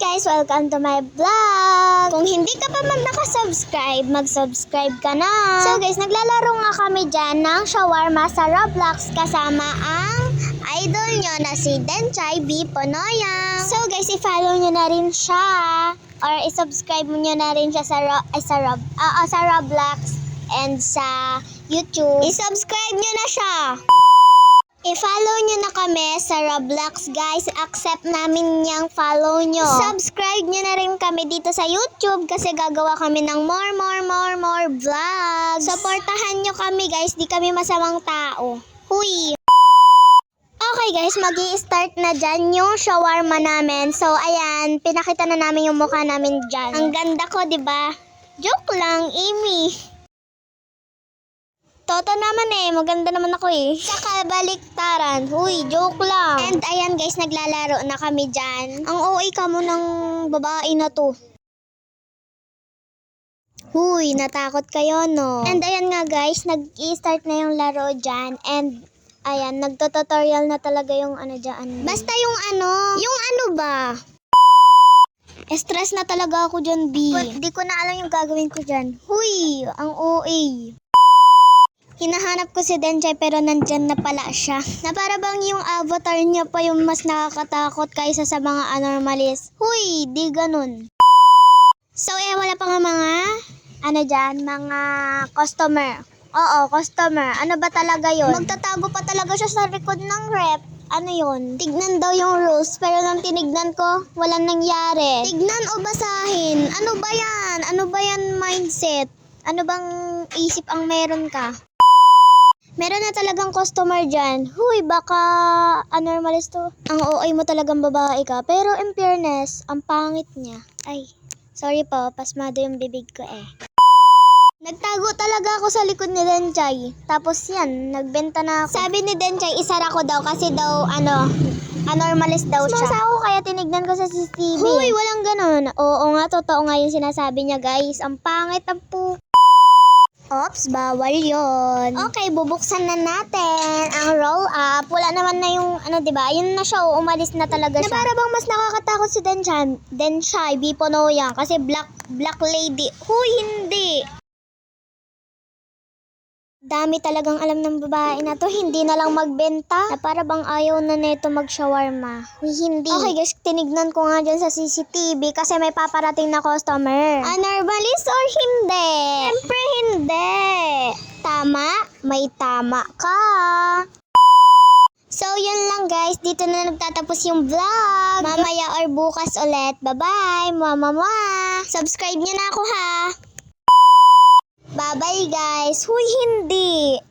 guys! Welcome to my vlog! Kung hindi ka pa nakasubscribe, mag-subscribe ka na! So guys, naglalaro nga kami dyan ng shawarma sa Roblox kasama ang idol nyo na si Denchay B. Ponoyang. So guys, i-follow nyo na rin siya or i-subscribe nyo na rin siya sa Roblox and sa YouTube. I-subscribe nyo na siya! I-follow nyo na kami sa Roblox, guys. Accept namin niyang follow nyo. Subscribe nyo na rin kami dito sa YouTube kasi gagawa kami ng more vlogs. Supportahan nyo kami, guys. Di kami masamang tao. Huy! Okay, guys. Mag-i-start na dyan yung shawarma namin. So, ayan. Pinakita na namin yung mukha namin dyan. Ang ganda ko, diba? Joke lang, Amy. Toto naman maganda naman ako Saka baliktaran, huy, joke lang. And ayan guys, naglalaro na kami dyan. Ang OA ka mo ng babae na to. Huy, natakot kayo no. And ayan nga guys, nag-i-start na yung laro dyan. And ayan, nagtutorial na talaga yung ano dyan. Basta yung ano ba? Stress na talaga ako dyan, B. Di ko na alam yung gagawin ko dyan. Huy, ang OA. Hinahanap ko si Denchay pero nandyan na pala siya. Na para bang yung avatar niya pa yung mas nakakatakot kaysa sa mga anormalis. Huy, di ganun. So wala pa nga mga, mga customer. Oo, customer. Ano ba talaga yon? Magtatago pa talaga siya sa likod ng rep. Ano yon? Tignan daw yung rules pero nang tinignan ko, walang nangyari. Tignan o basahin? Ano ba yan? Ano ba yan mindset? Ano bang isip ang meron ka? Meron na talagang customer dyan. Huy, baka anormalis to. Ang OA mo talagang babae ka. Pero in fairness, ang pangit niya. Ay, sorry po, pasmado yung bibig ko Nagtago talaga ako sa likod ni Denchay. Tapos yan, nagbenta na ako. Sabi ni Denchay, isara ko daw kasi daw, anormalis daw siya. Mas ako kaya tinignan ko sa CCTV. Huy, walang ganun. Oo nga, totoo nga yung sinasabi niya guys. Ang pangit ang Oops, bawal yon. Okay, bubuksan na natin ang roll up. Wala naman na yung, diba? Yun na siya, umalis na talaga siya. Na para bang mas nakakatakot si Denchay B. Ponoyang kasi black lady. Huy, hindi. Dami talagang alam ng babae na to, hindi na lang magbenta. Na para bang ayaw na neto mag-shawarma. Hindi. Okay guys, tinignan ko nga dyan sa CCTV kasi may paparating na customer. Anormalis or hindi? Siyempre hindi. Tama? May tama ka. So yun lang guys, dito na nagtatapos yung vlog. Mamaya or bukas ulit. Bye-bye. Subscribe nyo na ako ha. Bye-bye guys. Huy, hindi.